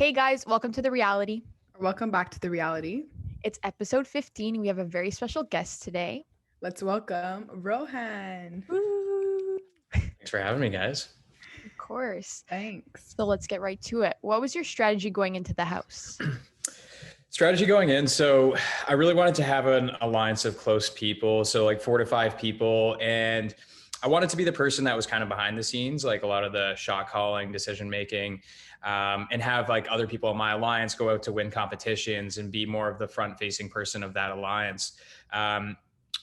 Hey guys, welcome to The Reality. Welcome back to The Reality. It's episode 15. We have a very special guest today. Let's welcome Rohan. Woo! Thanks for having me, guys. Of course. Thanks. So let's get right to it. What was your strategy going into the house? Strategy going in. So I really wanted to have an alliance of close people. So like 4 to 5 people. And I wanted to be the person that was kind of behind the scenes, like a lot of the shot calling, decision making, and have like other people in my alliance go out to win competitions and be more of the front facing person of that alliance. And,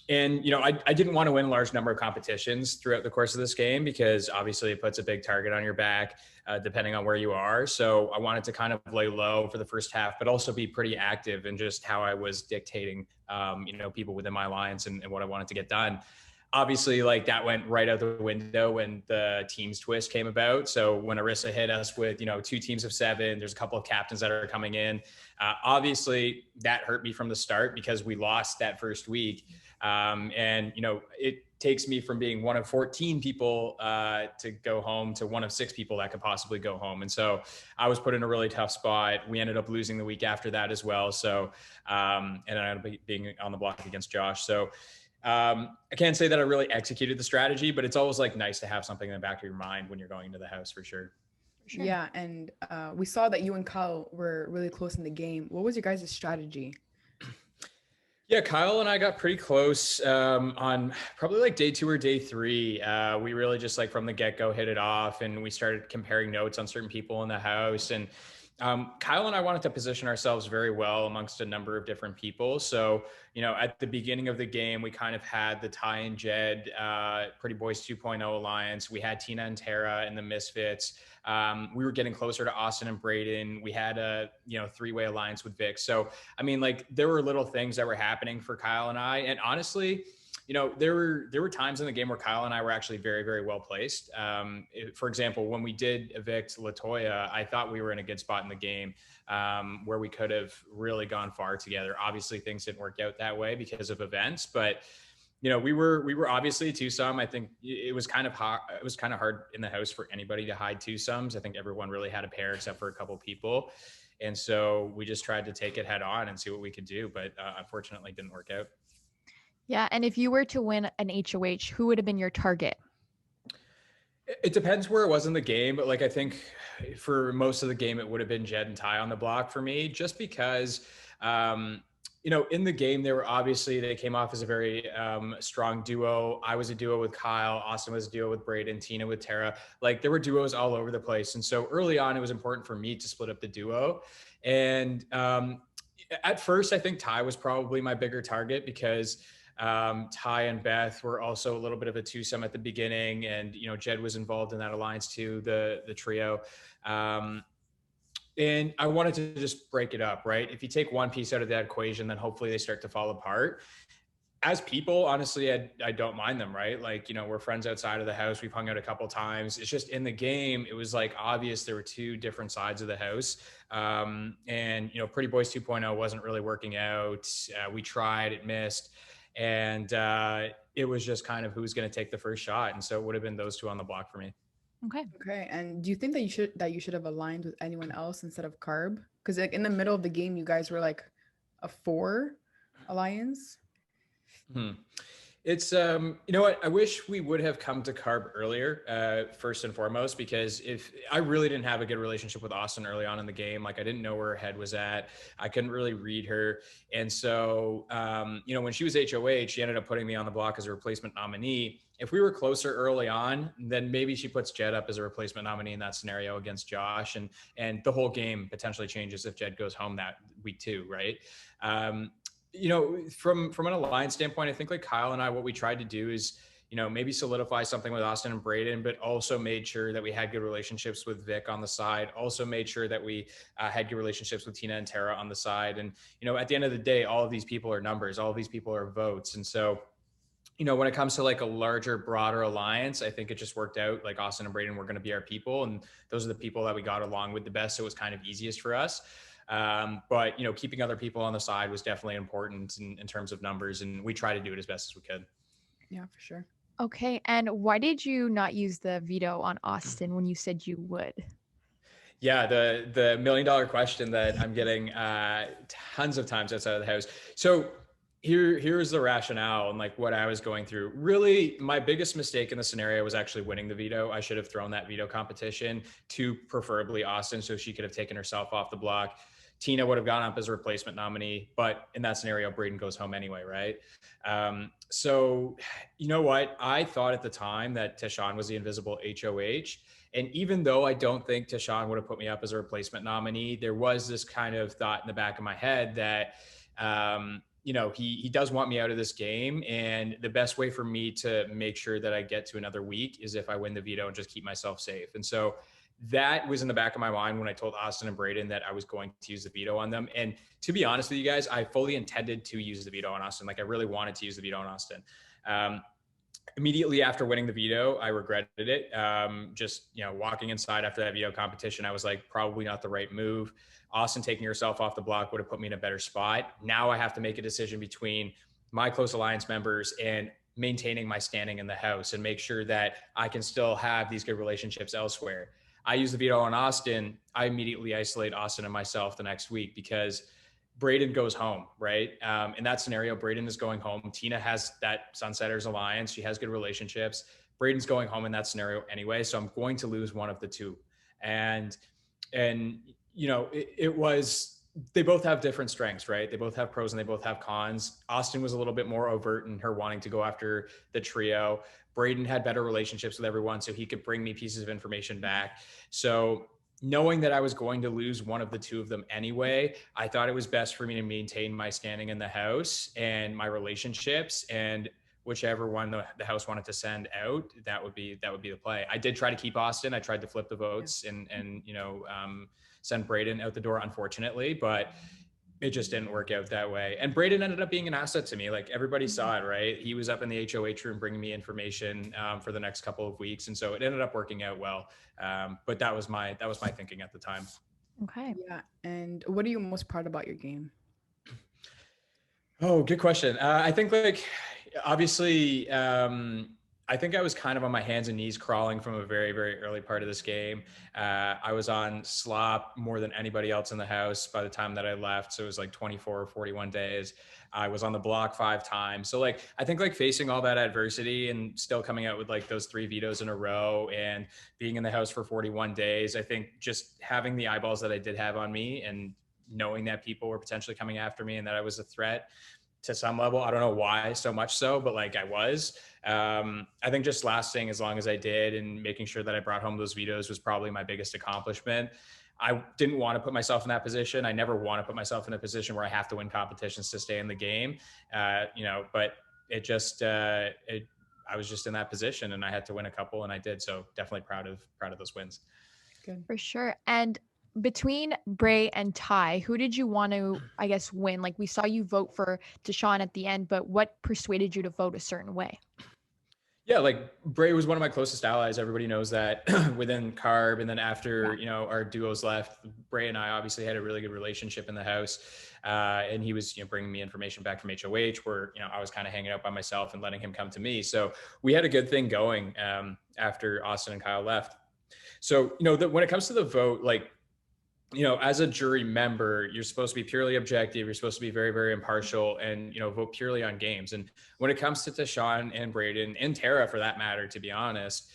I didn't want to win a large number of competitions throughout the course of this game because obviously it puts a big target on your back, depending on where you are. So I wanted to kind of lay low for the first half, but also be pretty active in just how I was dictating, people within my alliance and what I wanted to get done. Obviously, like that went right out the window when the teams twist came about. So when Arissa hit us with, 2 teams of 7, there's a couple of captains that are coming in. Obviously, that hurt me from the start because we lost that first week. It takes me from being one of 14 people to go home to one of 6 people that could possibly go home. And so I was put in a really tough spot. We ended up losing the week after that as well. So, and I ended up being on the block against Josh. So I can't say that I really executed the strategy, but it's always like nice to have something in the back of your mind when you're going into the house for sure. Sure. Yeah, and we saw that you and Kyle were really close in the game. What was your guys' strategy? Yeah, Kyle and I got pretty close on probably like day 2 or day 3. We really just like from the get-go hit it off, and we started comparing notes on certain people in the house. And Kyle and I wanted to position ourselves very well amongst a number of different people. So, at the beginning of the game, we kind of had the Ty and Jed Pretty Boys 2.0 alliance. We had Tina and Tara in the Misfits. We were getting closer to Austin and Braden. We had a 3-way alliance with Vic. So, I mean, like there were little things that were happening for Kyle and I. And honestly, there were times in the game where Kyle and I were actually very, very well placed. For example, when we did evict Latoya, I thought we were in a good spot in the game where we could have really gone far together. Obviously, things didn't work out that way because of events, but we were obviously a twosome. I think it was kind of hard. It was kind of hard in the house for anybody to hide twosomes. I think everyone really had a pair except for a couple people. And so we just tried to take it head on and see what we could do, but unfortunately it didn't work out. Yeah, and if you were to win an HOH, who would have been your target? It depends where it was in the game, but like I think for most of the game, it would have been Jed and Ty on the block for me, just because, in the game, they came off as a very strong duo. I was a duo with Kyle, Austin was a duo with Braden, Tina with Tara. Like there were duos all over the place. And so early on, it was important for me to split up the duo. And at first, I think Ty was probably my bigger target because Ty and Beth were also a little bit of a twosome at the beginning, and Jed was involved in that alliance too, the trio. And I wanted to just break it up, right? If you take one piece out of that equation, then hopefully they start to fall apart. As people, honestly, I don't mind them, right? Like, we're friends outside of the house. We've hung out a couple times. It's just in the game, it was like obvious there were 2 different sides of the house. Pretty Boys 2.0 wasn't really working out. We tried, it missed. And it was just kind of who's going to take the first shot. And so it would have been those 2 on the block for me. Okay. And do you think that you should have aligned with anyone else instead of Carb? Because like in the middle of the game, you guys were like a 4 alliance. It's what I wish we would have come to Carb earlier, first and foremost, because if I really didn't have a good relationship with Austin early on in the game, like I didn't know where her head was at. I couldn't really read her. And so, when she was HOH, she ended up putting me on the block as a replacement nominee. If we were closer early on, then maybe she puts Jed up as a replacement nominee in that scenario against Josh, and the whole game potentially changes if Jed goes home that week too, right? From an alliance standpoint, I think like Kyle and I, what we tried to do is, maybe solidify something with Austin and Braden, but also made sure that we had good relationships with Vic on the side. Also made sure that we had good relationships with Tina and Tara on the side. And, at the end of the day, all of these people are numbers. All of these people are votes. And so, when it comes to like a larger, broader alliance, I think it just worked out. Like Austin and Braden were going to be our people. And those are the people that we got along with the best. So it was kind of easiest for us. But keeping other people on the side was definitely important in terms of numbers. And we tried to do it as best as we could. Yeah, for sure. Okay, and why did you not use the veto on Austin when you said you would? Yeah, the $1 million question that I'm getting tons of times outside of the house. So here's the rationale and like what I was going through. Really, my biggest mistake in the scenario was actually winning the veto. I should have thrown that veto competition to preferably Austin, so she could have taken herself off the block. Tina would have gone up as a replacement nominee, but in that scenario, Braden goes home anyway, right? So you know what? I thought at the time that Tashawn was the invisible HOH. And even though I don't think Tashawn would have put me up as a replacement nominee, there was this kind of thought in the back of my head that, he does want me out of this game. And the best way for me to make sure that I get to another week is if I win the veto and just keep myself safe. And so that was in the back of my mind when I told Austin and Braden that I was going to use the veto on them. And to be honest with you guys, I fully intended to use the veto on Austin. Like I really wanted to use the veto on Austin. Immediately after winning the veto, I regretted it. Just, walking inside after that veto competition, I was like, probably not the right move. Austin taking herself off the block would have put me in a better spot. Now I have to make a decision between my close alliance members and maintaining my standing in the house and make sure that I can still have these good relationships elsewhere. I use the veto on Austin. I immediately isolate Austin and myself the next week because Braden goes home, right? In that scenario, Braden is going home. Tina has that Sunsetters alliance. She has good relationships. Braden's going home in that scenario anyway. So I'm going to lose one of the two. And it was, they both have different strengths, right? They both have pros and they both have cons. Austin was a little bit more overt in her wanting to go after the trio. Braden had better relationships with everyone, so he could bring me pieces of information back. So knowing that I was going to lose one of the two of them anyway, I thought it was best for me to maintain my standing in the house and my relationships, and whichever one the house wanted to send out, that would be the play. I did try to keep Austin. I tried to flip the votes and send Braden out the door, unfortunately, but it just didn't work out that way. And Braden ended up being an asset to me. Like everybody saw it, right? He was up in the HOH room bringing me information for the next couple of weeks, and so it ended up working out well. But that was my thinking at the time. Okay. Yeah. And what are you most proud about your game? Oh, good question. I think obviously, I think I was kind of on my hands and knees crawling from a very, very early part of this game. I was on slop more than anybody else in the house by the time that I left. So it was like 24 or 41 days. I was on the block 5 times. So I think facing all that adversity and still coming out with those 3 vetoes in a row and being in the house for 41 days, I think just having the eyeballs that I did have on me and knowing that people were potentially coming after me and that I was a threat to some level. I don't know why so much so, but I was. I think just lasting as long as I did and making sure that I brought home those vetoes was probably my biggest accomplishment. I didn't want to put myself in that position. I never want to put myself in a position where I have to win competitions to stay in the game. But it just, I was just in that position and I had to win a couple and I did. So definitely proud of those wins. Good. For sure. And between Bray and Ty, who did you want to, I guess, win? Like we saw you vote for Deshaun at the end, but what persuaded you to vote a certain way? Yeah, Bray was one of my closest allies. Everybody knows that within Carb. And then after, our duos left, Bray and I obviously had a really good relationship in the house. And he was, bringing me information back from HOH where, I was kind of hanging out by myself and letting him come to me. So we had a good thing going after Austin and Kyle left. So, when it comes to the vote, as a jury member, you're supposed to be purely objective. You're supposed to be very, very impartial and, vote purely on games. And when it comes to Tashawn and Braden and Tara, for that matter, to be honest,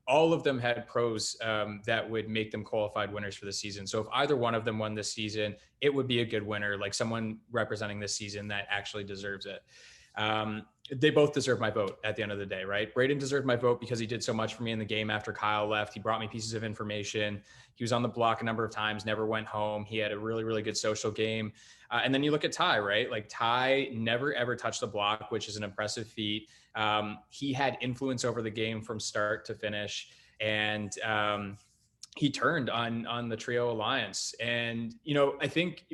all of them had pros that would make them qualified winners for the season. So if either one of them won this season, it would be a good winner, like someone representing this season that actually deserves it. They both deserve my vote at the end of the day, right? Braden deserved my vote because he did so much for me in the game after Kyle left. He brought me pieces of information. He was on the block a number of times, never went home. He had a really, really good social game. And then you look at Ty, right? Ty never, ever touched the block, which is an impressive feat. He had influence over the game from start to finish. And he turned on the trio alliance. And, I think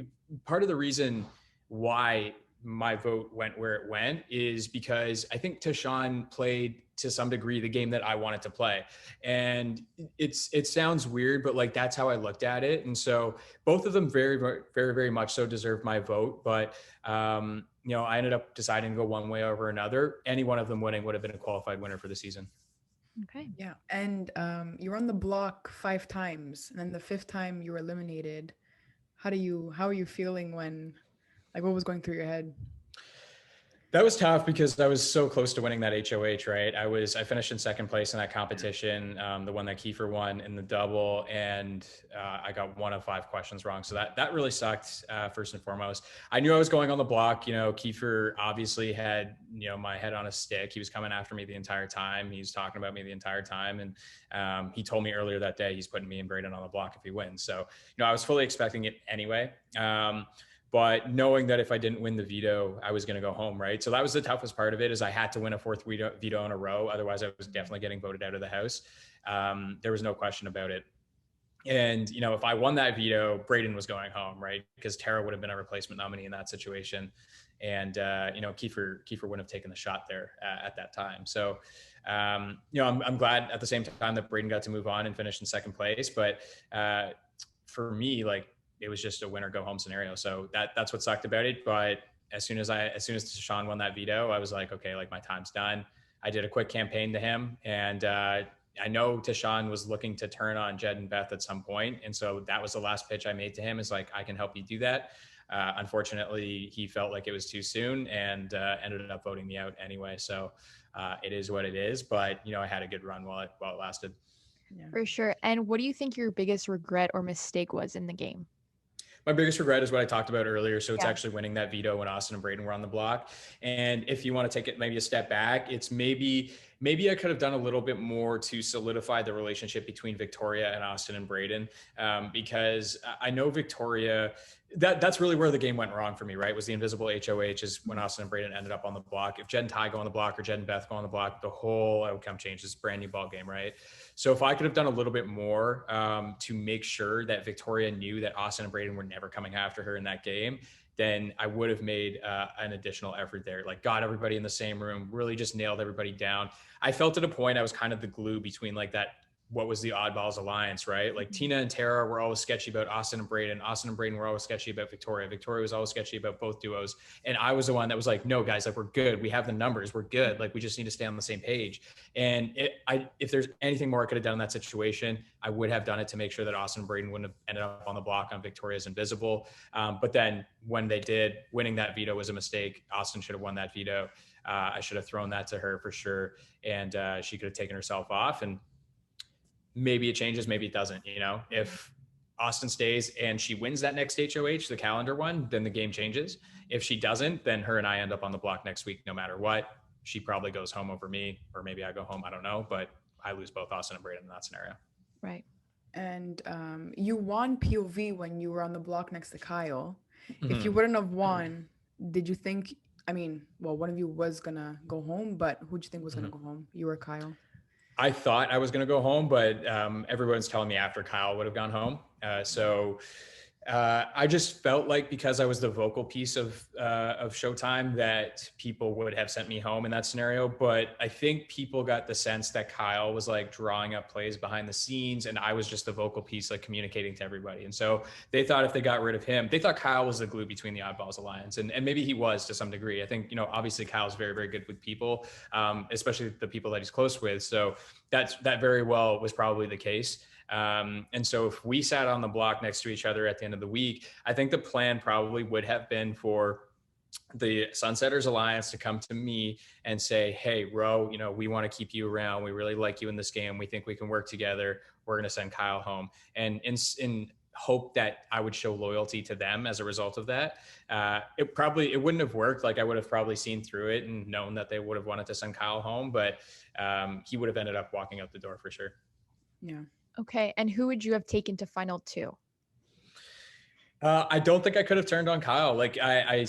part of the reason why my vote went where it went is because I think Tashawn played to some degree the game that I wanted to play. And it sounds weird, but that's how I looked at it. And so both of them very, very, very, very much so deserved my vote. But, I ended up deciding to go one way over another. Any one of them winning would have been a qualified winner for the season. Okay. Yeah. And you were on the block 5 times, and then the fifth time you were eliminated. How are you feeling when, like, what was going through your head? That was tough because I was so close to winning that HOH, right? I finished in second place in that competition, the one that Kiefer won in the double, and I got one of 5 questions wrong. So that really sucked. First and foremost, I knew I was going on the block. You know, Kiefer obviously had my head on a stick. He was coming after me the entire time. He was talking about me the entire time, and he told me earlier that day he's putting me and Braden on the block if he wins. So I was fully expecting it anyway. But knowing that if I didn't win the veto, I was going to go home, right? So that was the toughest part of it, is I had to win a fourth veto in a row. Otherwise, I was definitely getting voted out of the house. There was no question about it. And, if I won that veto, Braden was going home, right? Because Tara would have been a replacement nominee in that situation. And, Kiefer wouldn't have taken the shot there at that time. So, I'm glad at the same time that Braden got to move on and finish in second place. But for me, like, it was just a win or go home scenario. So that's what sucked about it. But as soon as Deshaun won that veto, I was like, okay, like, my time's done. I did a quick campaign to him, and I know Tashawn was looking to turn on Jed and Beth at some point. And so that was the last pitch I made to him, is like, I can help you do that. Unfortunately, he felt like it was too soon and ended up voting me out anyway. So it is what it is. But, I had a good run while it lasted. Yeah. For sure. And what do you think your biggest regret or mistake was in the game? My biggest regret is what I talked about earlier. So it's Yeah. actually winning that veto when Austin and Braden were on the block. And if you want to take it maybe a step back, it's maybe I could have done a little bit more to solidify the relationship between Victoria and Austin and Braden, because I know Victoria, that's really where the game went wrong for me, right? Was the invisible HOH, is when Austin and Braden ended up on the block. If Jed and Ty go on the block, or Jed and Beth go on the block, the whole outcome changes. Brand new ball game, right? So if I could have done a little bit more to make sure that Victoria knew that Austin and Braden were never coming after her in that game, then I would have made an additional effort there. Like, got everybody in the same room, really just nailed everybody down. I felt at a point I was kind of the glue between, like, that, what was the Oddballs alliance, right? Like, Tina and Tara were always sketchy about Austin and Braden. Austin and Braden were always sketchy about Victoria. Victoria was always sketchy about both duos. And I was the one that was like, no, guys, like, we're good. We have the numbers. We're good. Like, we just need to stay on the same page. And if there's anything more I could have done in that situation, I would have done it to make sure that Austin and Braden wouldn't have ended up on the block on Victoria's Invisible. But then when they did, winning that veto was a mistake. Austin should have won that veto. I should have thrown that to her for sure. And she could have taken herself off. And maybe it changes, maybe it doesn't. If Austin stays and she wins that next HOH, the calendar one, then the game changes. If she doesn't, then her and I end up on the block next week, no matter what. She probably goes home over me, or maybe I go home. I don't know, but I lose both Austin and Braden in that scenario. Right. And you won POV when you were on the block next to Kyle. Mm-hmm. If you wouldn't have won, did you think, one of you was gonna go home, but who'd you think was gonna go home? You or Kyle? I thought I was going to go home, but everyone's telling me after Kyle would have gone home. So I just felt like, because I was the vocal piece of Showtime, that people would have sent me home in that scenario. But I think people got the sense that Kyle was, like, drawing up plays behind the scenes, and I was just the vocal piece, like, communicating to everybody. And so they thought if they got rid of him, they thought Kyle was the glue between the Oddballs alliance, and maybe he was to some degree. I think, obviously Kyle's very, very good with people, especially the people that he's close with. So that very well was probably the case. And so if we sat on the block next to each other at the end of the week, I think the plan probably would have been for the Sunsetters Alliance to come to me and say, hey, Ro, we want to keep you around. We really like you in this game. We think we can work together. We're going to send Kyle home. And in hope that I would show loyalty to them as a result of that. It wouldn't have worked. Like, I would have probably seen through it and known that they would have wanted to send Kyle home, but he would have ended up walking out the door for sure. Yeah. Okay. And who would you have taken to final two? I don't think I could have turned on Kyle. Like, I've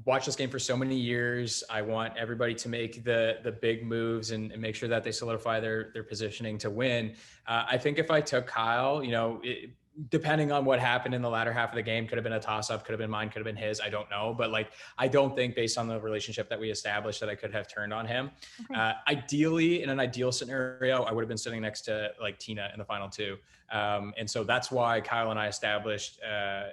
watched this game for so many years. I want everybody to make the big moves and make sure that they solidify their positioning to win. I think if I took Kyle, depending on what happened in the latter half of the game, could have been a toss-up, could have been mine, could have been his. I don't know, but like I don't think, based on the relationship that we established, that I could have turned on him. Okay. Ideally, in an ideal scenario, I would have been sitting next to like Tina in the final two, and so that's why Kyle and I established, a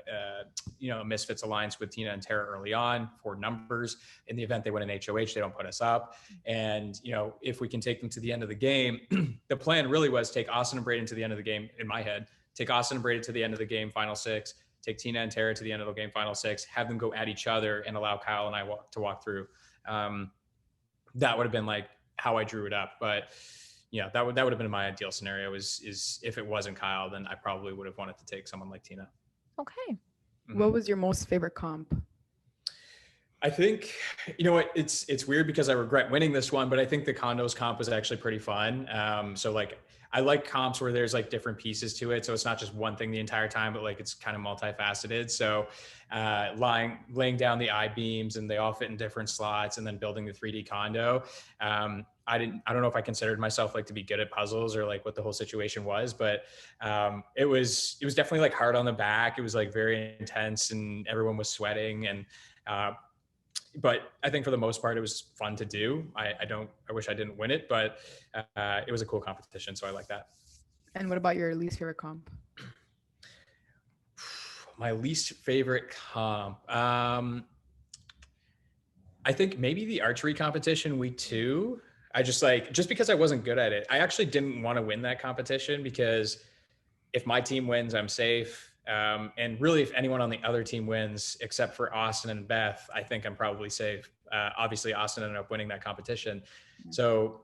Misfits alliance with Tina and Tara early on for numbers. In the event they win an HOH, they don't put us up, and if we can take them to the end of the game, the plan really was take Austin and Braden to the end of the game. In my head, take Austin and Brady to the end of the game, final six, take Tina and Tara to the end of the game, final six, have them go at each other and allow Kyle and I to walk through. That would have been like how I drew it up. But that would have been my ideal scenario is if it wasn't Kyle, then I probably would have wanted to take someone like Tina. Okay. What was your most favorite comp? I think, it's weird because I regret winning this one, but I think the condos comp was actually pretty fun. So like, I like comps where there's like different pieces to it. So it's not just one thing the entire time, but like it's kind of multifaceted. So laying down the I-beams and they all fit in different slots and then building the 3D condo. I don't know if I considered myself like to be good at puzzles or like what the whole situation was, but it was definitely like hard on the back. It was like very intense and everyone was sweating and but I think for the most part, it was fun to do. I wish I didn't win it, but it was a cool competition. So I like that. And what about your least favorite comp? My least favorite comp. I think maybe the archery competition week 2. I just because I wasn't good at it. I actually didn't want to win that competition because if my team wins, I'm safe. And really, if anyone on the other team wins, except for Austin and Beth, I think I'm probably safe. Obviously, Austin ended up winning that competition. So,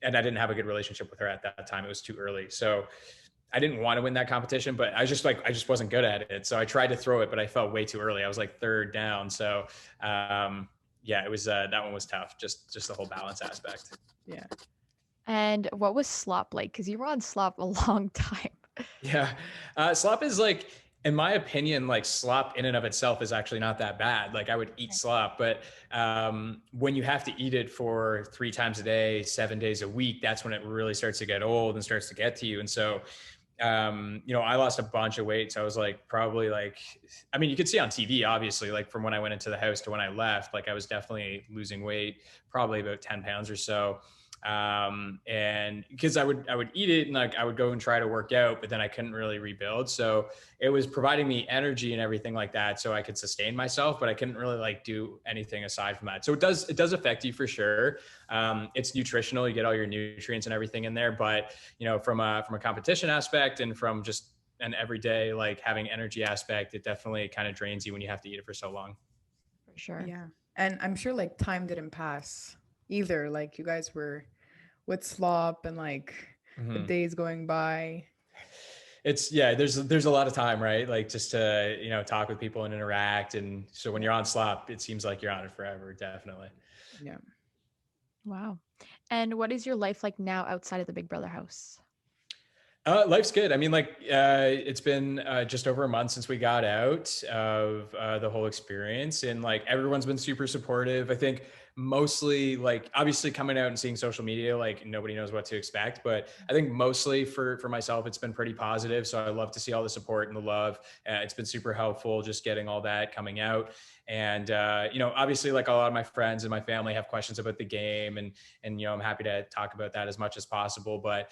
and I didn't have a good relationship with her at that time. It was too early. So I didn't want to win that competition, but I just wasn't good at it. So I tried to throw it, but I felt way too early. I was like third down. So, it was, that one was tough. Just the whole balance aspect. Yeah. And what was slop like? Because you were on slop a long time. Yeah. Slop is like, in my opinion, like slop in and of itself is actually not that bad. Like I would eat slop, but when you have to eat it for 3 times a day, 7 days a week, that's when it really starts to get old and starts to get to you. And so, I lost a bunch of weight. So I was like, probably like, I mean, you could see on TV, obviously, like from when I went into the house to when I left, like I was definitely losing weight, probably about 10 pounds or so. And because I would eat it and like I would go and try to work out, but then I couldn't really rebuild. So it was providing me energy and everything like that, so I could sustain myself, but I couldn't really like do anything aside from that. So it does affect you for sure. It's nutritional, you get all your nutrients and everything in there, but from a competition aspect and from just an everyday like having energy aspect, it definitely kind of drains you when you have to eat it for so long. For sure. Yeah. And I'm sure like time didn't pass either. Like you guys were with slop and like the days going by. There's a lot of time, right? Like just to, talk with people and interact. And so when you're on slop, it seems like you're on it forever. Definitely. Yeah. Wow. And what is your life like now outside of the Big Brother house? Life's good. I mean, like, it's been just over a month since we got out of the whole experience, and like everyone's been super supportive. I think mostly, like, obviously coming out and seeing social media, like nobody knows what to expect, but I think mostly for myself, it's been pretty positive. So I love to see all the support and the love. It's been super helpful just getting all that coming out. And, obviously like a lot of my friends and my family have questions about the game and, I'm happy to talk about that as much as possible, but,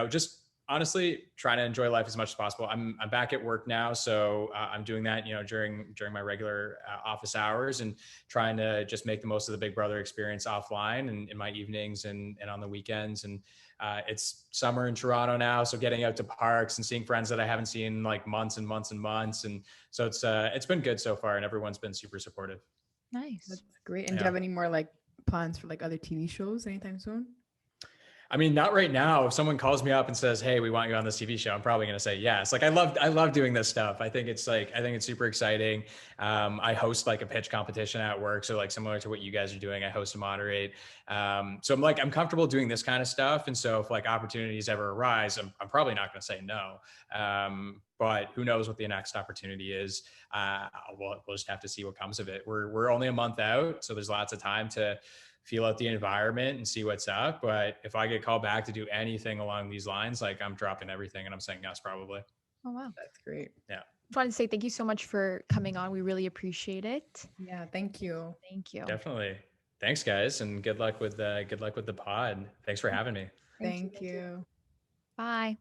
just honestly trying to enjoy life as much as possible. I'm back at work now. So I'm doing that, during my regular office hours and trying to just make the most of the Big Brother experience offline and in my evenings and on the weekends. And it's summer in Toronto now. So getting out to parks and seeing friends that I haven't seen in like months and months and months. And so it's been good so far and everyone's been super supportive. Nice. That's great. And do you have any more like plans for like other TV shows anytime soon? I mean, not right now. If someone calls me up and says, "Hey, we want you on this TV show," I'm probably going to say yes. Like I love doing this stuff. I think it's super exciting. I host like a pitch competition at work. So like similar to what you guys are doing, I host and moderate. So I'm comfortable doing this kind of stuff. And so if like opportunities ever arise, I'm probably not going to say no. But who knows what the next opportunity is. We'll just have to see what comes of it. We're only a month out. So there's lots of time to feel out the environment and see what's up. But if I get called back to do anything along these lines, like I'm dropping everything and I'm saying yes, probably. Oh wow. That's great. Just wanted to say thank you so much for coming on. We really appreciate it. Yeah, thank you. Thank you. Definitely. Thanks, guys, and good luck with the pod. Thanks for having me. Thank you. Bye.